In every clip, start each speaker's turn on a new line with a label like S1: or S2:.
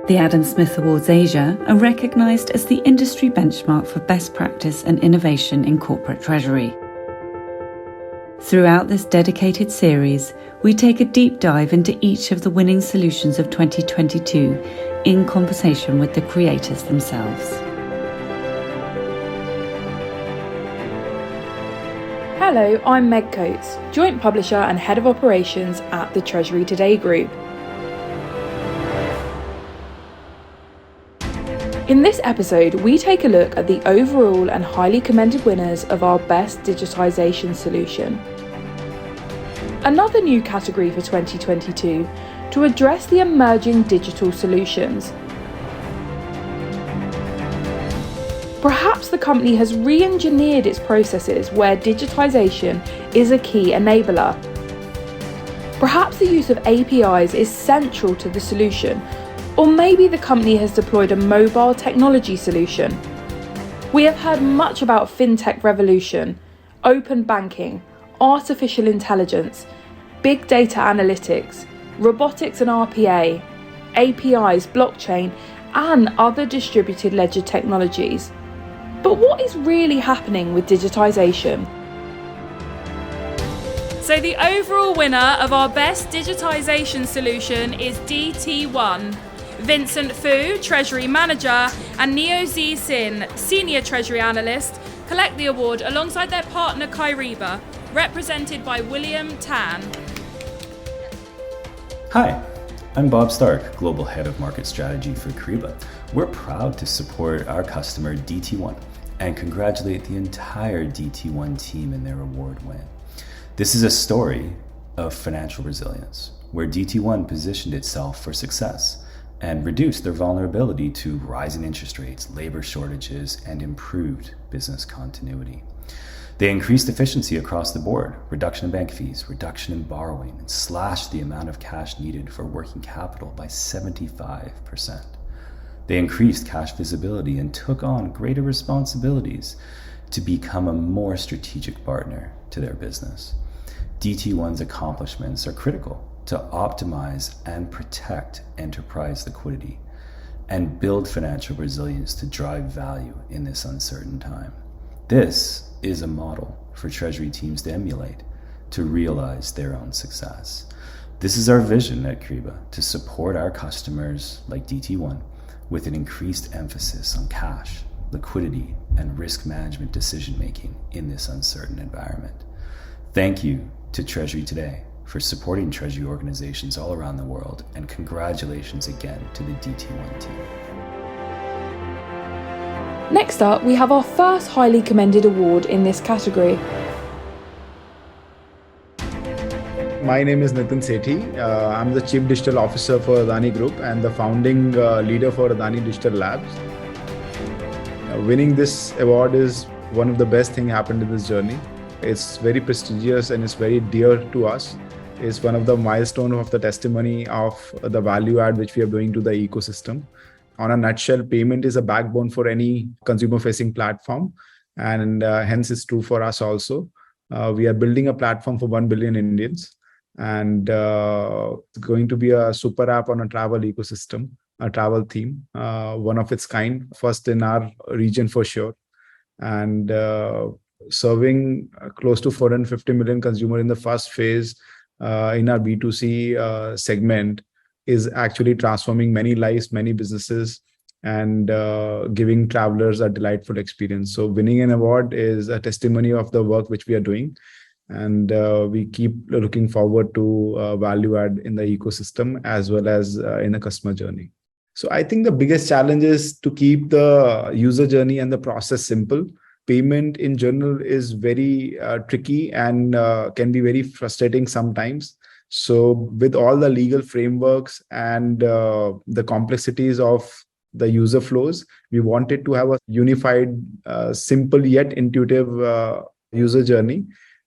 S1: The Adam Smith Awards Asia are recognised as the industry benchmark for best practice and innovation in corporate treasury. Throughout this dedicated series, we take a deep dive into each of the winning solutions of 2022 in conversation with the creators themselves.
S2: Hello, I'm Meg Coates, Joint Publisher and Head of Operations at the Treasury Today Group. In this episode, we take a look at the overall and highly commended winners of our Best Digitisation Solution. Another new category for 2022 to address the emerging digital solutions. Perhaps the company has re-engineered its processes where digitisation is a key enabler. Perhaps the use of APIs is central to the solution, or maybe the company has deployed a mobile technology solution. We have heard much about Fintech revolution, open banking, artificial intelligence, big data analytics, robotics and RPA, APIs, blockchain, and other distributed ledger technologies. But what is really happening with digitisation?
S3: So the overall winner of our Best Digitisation Solution is DTOne. Vincent Fu, Treasury Manager, and Neo Z Sin, Senior Treasury Analyst, collect the award alongside their partner Kyriba, represented by William Tan.
S4: Hi, I'm Bob Stark, Global Head of Market Strategy for Kyriba. We're proud to support our customer DTOne and congratulate the entire DTOne team in their award win. This is a story of financial resilience, where DTOne positioned itself for success and reduced their vulnerability to rising interest rates, labor shortages, and improved business continuity. They increased efficiency across the board, reduction in bank fees, reduction in borrowing, and slashed the amount of cash needed for working capital by 75%. They increased cash visibility and took on greater responsibilities to become a more strategic partner to their business. DT1's accomplishments are critical to optimize and protect enterprise liquidity and build financial resilience to drive value in this uncertain time. This is a model for Treasury teams to emulate to realize their own success. This is our vision at Kyriba, to support our customers like DT1 with an increased emphasis on cash, liquidity, and risk management decision-making in this uncertain environment. Thank you to Treasury Today for supporting Treasury organizations all around the world, and congratulations again to the DT1 team.
S2: Next up, we have our first highly commended award in this category.
S5: My name is Nitin Sethi. I'm the Chief Digital Officer for Adani Group and the founding leader for Adani Digital Labs. Winning this award is one of the best things happened in this journey. It's very prestigious and it's very dear to us. It's one of the milestones of the testimony of the value add which we are doing to the ecosystem. On a nutshell, payment is a backbone for any consumer-facing platform, and hence it's true for us also. We are building a platform for 1 billion Indians, and it's going to be a super app on a travel ecosystem, a travel theme, one of its kind, first in our region for sure. And serving close to 450 million consumers in the first phase in our B2C segment is actually transforming many lives, many businesses, and giving travelers a delightful experience. So winning an award is a testimony of the work which we are doing. And we keep looking forward to value add in the ecosystem as well as in the customer journey. So I think the biggest challenge is to keep the user journey and the process simple. Payment in general is very tricky and can be very frustrating sometimes. So with all the legal frameworks and the complexities of the user flows, we wanted to have a unified, simple yet intuitive user journey.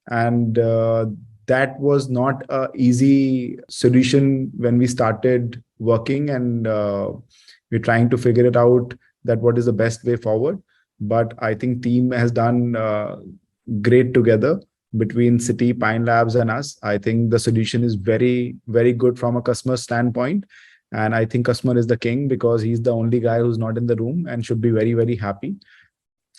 S5: And that was not an easy solution when we started working, and we're trying to figure it out that what is the best way forward. But I think team has done great together between Citi, Pine Labs and us. I think the solution is very, very good from a customer standpoint. And I think customer is the king because he's the only guy who's not in the room and should be very, very happy.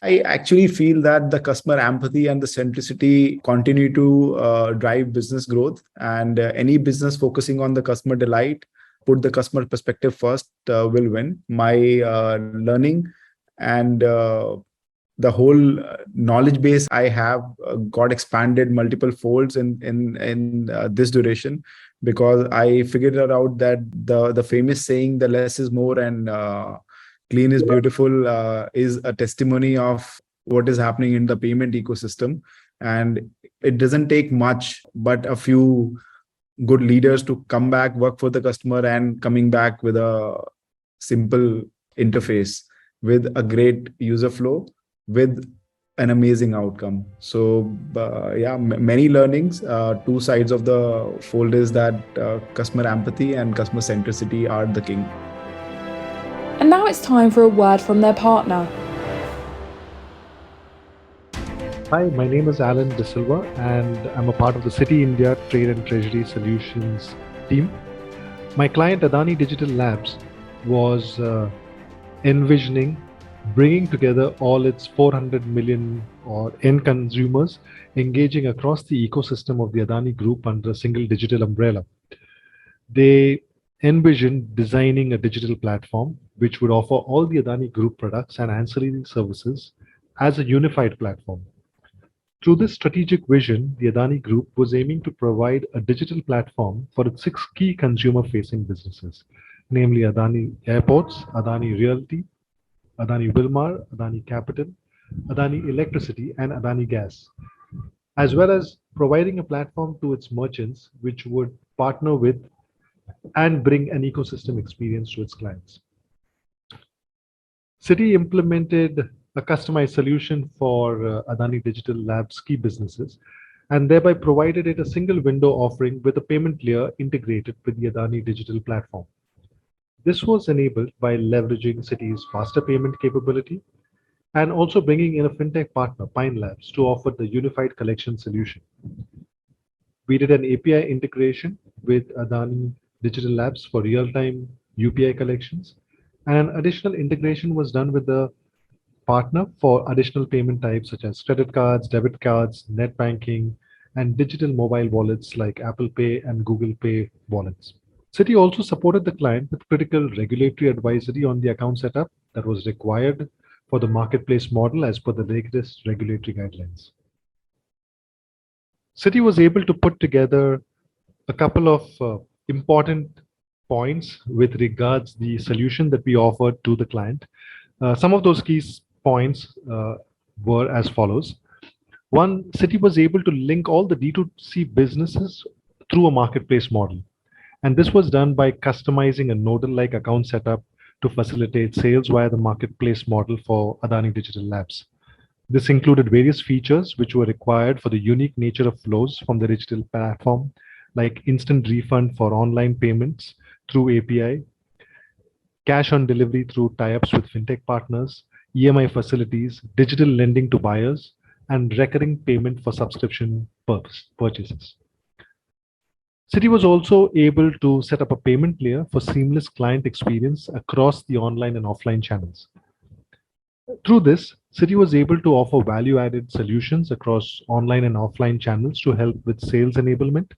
S5: I actually feel that the customer empathy and the centricity continue to drive business growth, and any business focusing on the customer delight, put the customer perspective first, will win. My learning and the whole knowledge base I have got expanded multiple folds in this duration, because I figured out that the famous saying, the less is more and clean is beautiful, is a testimony of what is happening in the payment ecosystem. And it doesn't take much but a few good leaders to come back, work for the customer, and coming back with a simple interface, with a great user flow, with an amazing outcome. So many learnings. Two sides of the fold is that customer empathy and customer centricity are the king.
S2: And now it's time for a word from their partner.
S6: Hi, my name is Allan DSilva, and I'm a part of the Citi India Trade and Treasury Solutions team. My client Adani Digital Labs was envisioning bringing together all its 400 million or end consumers engaging across the ecosystem of the Adani Group under a single digital umbrella. They envisioned designing a digital platform which would offer all the Adani Group products and ancillary services as a unified platform. Through this strategic vision, the Adani Group was aiming to provide a digital platform for its 6 key consumer-facing businesses, namely Adani Airports, Adani Realty, Adani Wilmar, Adani Capital, Adani Electricity, and Adani Gas, as well as providing a platform to its merchants which would partner with and bring an ecosystem experience to its clients. Citi implemented a customized solution for Adani Digital Labs key businesses, and thereby provided it a single window offering with a payment layer integrated with the Adani digital platform. This was enabled by leveraging Citi's faster payment capability and also bringing in a fintech partner, Pine Labs, to offer the unified collection solution. We did an API integration with Adani Digital Labs for real-time UPI collections, and an additional integration was done with the partner for additional payment types such as credit cards, debit cards, net banking, and digital mobile wallets like Apple Pay and Google Pay wallets. Citi also supported the client with critical regulatory advisory on the account setup that was required for the marketplace model as per the latest regulatory guidelines. Citi was able to put together a couple of important points with regards the solution that we offered to the client. Some of those key points were as follows. One, Citi was able to link all the D2C businesses through a marketplace model. And this was done by customizing a nodal-like account setup to facilitate sales via the marketplace model for Adani Digital Labs. This included various features which were required for the unique nature of flows from the digital platform, like instant refund for online payments through API, cash on delivery through tie-ups with fintech partners, EMI facilities, digital lending to buyers, and recurring payment for subscription purchases. Citi was also able to set up a payment layer for seamless client experience across the online and offline channels. Through this, Citi was able to offer value-added solutions across online and offline channels to help with sales enablement.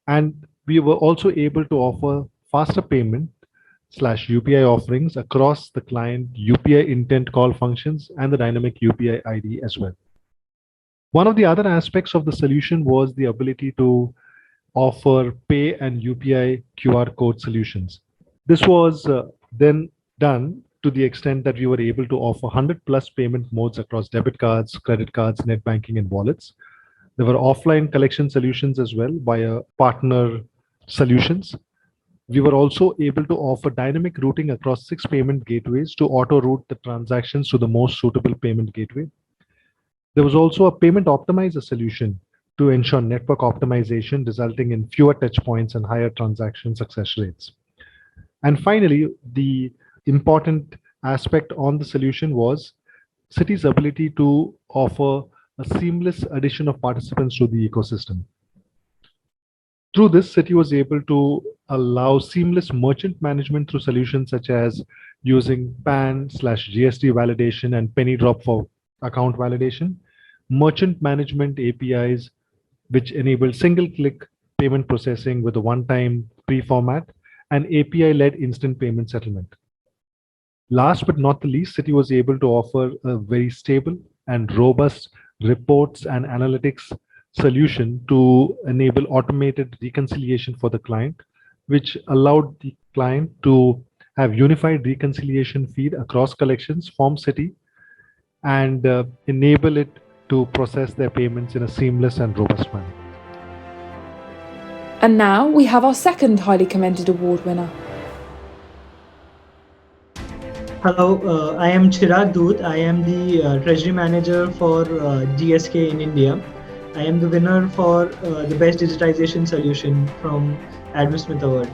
S6: And we were also able to offer faster payment / UPI offerings across the client UPI intent call functions and the dynamic UPI ID as well. One of the other aspects of the solution was the ability to offer pay and UPI QR code solutions. This was then done to the extent that we were able to offer 100 plus payment modes across debit cards, credit cards, net banking, and wallets. There were offline collection solutions as well via partner solutions. We were also able to offer dynamic routing across 6 payment gateways to auto-route the transactions to the most suitable payment gateway. There was also a payment optimizer solution to ensure network optimization, resulting in fewer touch points and higher transaction success rates. And finally, the important aspect on the solution was Citi's ability to offer a seamless addition of participants to the ecosystem. Through this, Citi was able to allow seamless merchant management through solutions such as using PAN/GST validation and penny drop for account validation, merchant management APIs, which enable single-click payment processing with a one-time pre-format, and API-led instant payment settlement. Last but not the least, Citi was able to offer a very stable and robust reports and analytics solution to enable automated reconciliation for the client, which allowed the client to have unified reconciliation feed across collections from Citi and enable it to process their payments in a seamless and robust manner.
S2: And now we have our second highly commended award winner.
S7: Hello, I am Chirag Dhoot. I am the Treasury Manager for GSK in India. I am the winner for the Best Digitization Solution from Adam Smith Award.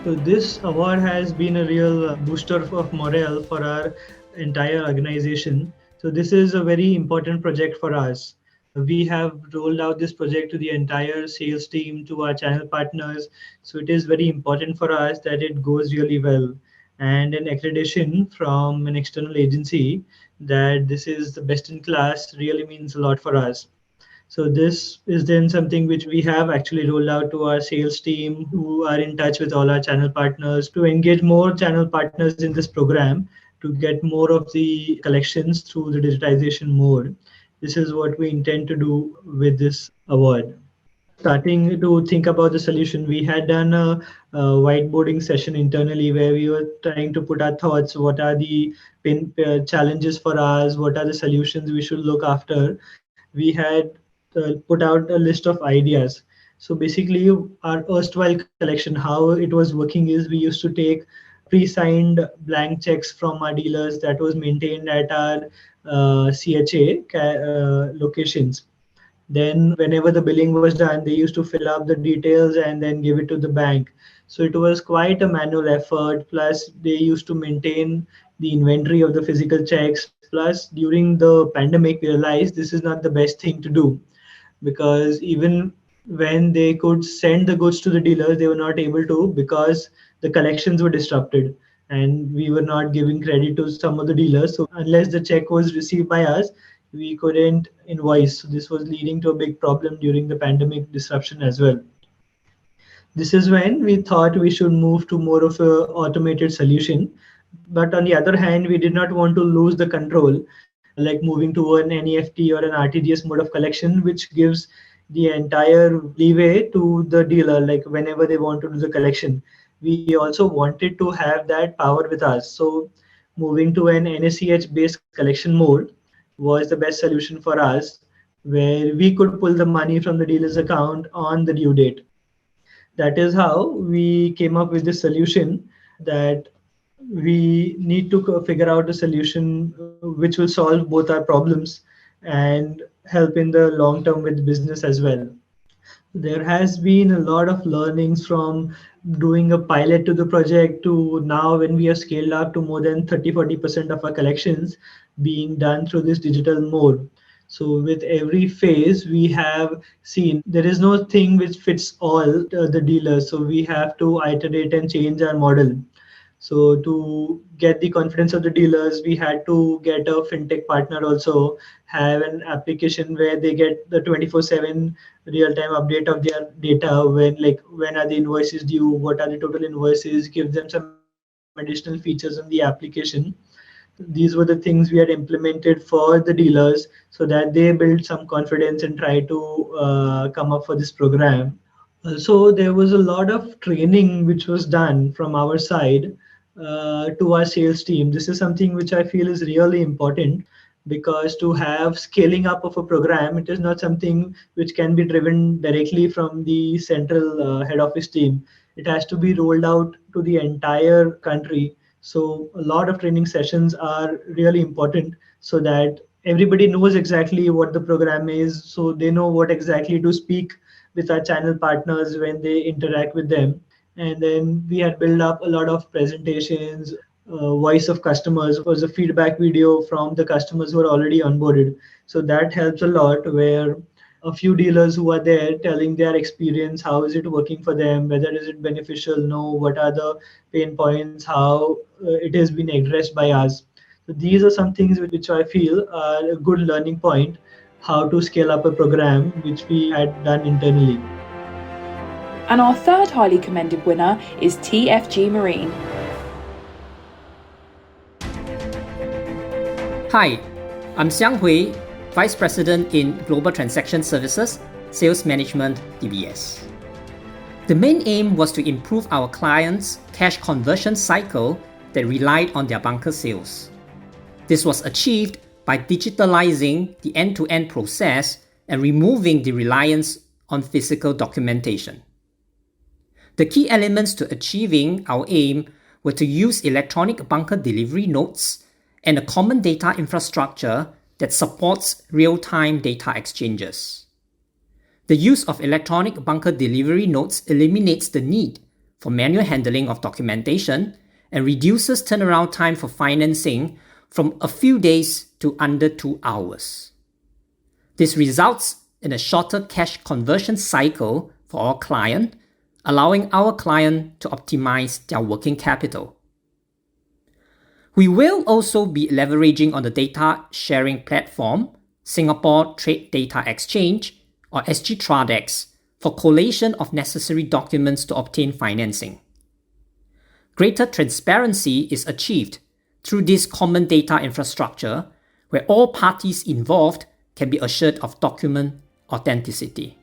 S7: So this award has been a real booster of morale for our entire organization. So this is a very important project for us. We have rolled out this project to the entire sales team, to our channel partners. So it is very important for us that it goes really well. And an accreditation from an external agency that this is the best in class really means a lot for us. So this is then something which we have actually rolled out to our sales team, who are in touch with all our channel partners to engage more channel partners in this program to get more of the collections through the digitization mode. This is what we intend to do with this award. Starting to think about the solution, we had done a whiteboarding session internally where we were trying to put our thoughts, what are the challenges for us, what are the solutions we should look after. We had put out a list of ideas. So basically our erstwhile collection, how it was working is we used to take pre-signed blank checks from our dealers that was maintained at our CHA locations. Then whenever the billing was done, they used to fill up the details and then give it to the bank. So it was quite a manual effort. Plus they used to maintain the inventory of the physical checks. Plus during the pandemic, we realized this is not the best thing to do, because even when they could send the goods to the dealers, they were not able to because the collections were disrupted and we were not giving credit to some of the dealers. So unless the check was received by us, we couldn't invoice. So this was leading to a big problem during the pandemic disruption as well. This is when we thought we should move to more of an automated solution. But on the other hand, we did not want to lose the control, like moving to an NEFT or an RTGS mode of collection, which gives the entire leeway to the dealer, like whenever they want to do the collection. We also wanted to have that power with us. So moving to an NACH based collection mode was the best solution for us, where we could pull the money from the dealer's account on the due date. That is how we came up with this solution, that we need to figure out a solution which will solve both our problems and help in the long term with business as well. There has been a lot of learnings from doing a pilot to the project to now when we have scaled up to more than 30-40% of our collections being done through this digital mode. So with every phase we have seen there is no thing which fits all the dealers. So we have to iterate and change our model. So to get the confidence of the dealers, we had to get a fintech partner also, have an application where they get the 24/7 real-time update of their data, when are the invoices due, what are the total invoices, give them some additional features in the application. These were the things we had implemented for the dealers so that they build some confidence and try to come up for this program. So there was a lot of training which was done from our side to our sales team. This is something which I feel is really important, because to have scaling up of a program, it is not something which can be driven directly from the central head office team. It has to be rolled out to the entire country. So a lot of training sessions are really important so that everybody knows exactly what the program is, so they know what exactly to speak with our channel partners when they interact with them. And then we had built up a lot of presentations. Voice of customers was a feedback video from the customers who are already onboarded. So that helps a lot, where a few dealers who are there telling their experience, how is it working for them, whether is it beneficial, no, what are the pain points, how it has been addressed by us. So these are some things which I feel are a good learning point, how to scale up a program which we had done internally.
S2: And our third highly commended winner is TFG Marine.
S8: Hi, I'm Siang Hui, Vice President in Global Transaction Services, Sales Management, DBS. The main aim was to improve our clients' cash conversion cycle that relied on their bunker sales. This was achieved by digitalizing the end-to-end process and removing the reliance on physical documentation. The key elements to achieving our aim were to use electronic bunker delivery notes and a common data infrastructure that supports real-time data exchanges. The use of electronic bunker delivery notes eliminates the need for manual handling of documentation and reduces turnaround time for financing from a few days to under 2 hours. This results in a shorter cash conversion cycle for our client, allowing our client to optimize their working capital. We will also be leveraging on the data sharing platform, Singapore Trade Data Exchange, or SG Tradex, for collation of necessary documents to obtain financing. Greater transparency is achieved through this common data infrastructure, where all parties involved can be assured of document authenticity.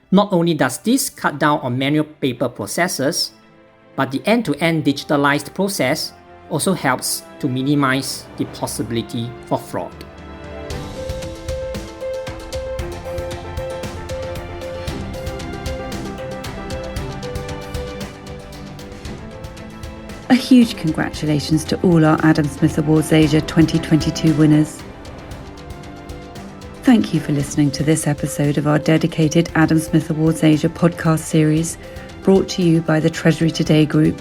S8: Not only does this cut down on manual paper processes, but the end-to-end digitalized process also helps to minimize the possibility for fraud.
S1: A huge congratulations to all our Adam Smith Awards Asia 2022 winners. Thank you for listening to this episode of our dedicated Adam Smith Awards Asia podcast series, brought to you by the Treasury Today Group.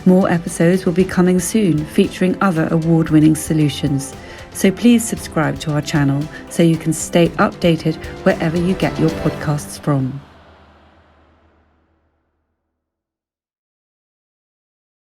S1: More episodes will be coming soon, featuring other award-winning solutions. So please subscribe to our channel so you can stay updated wherever you get your podcasts from.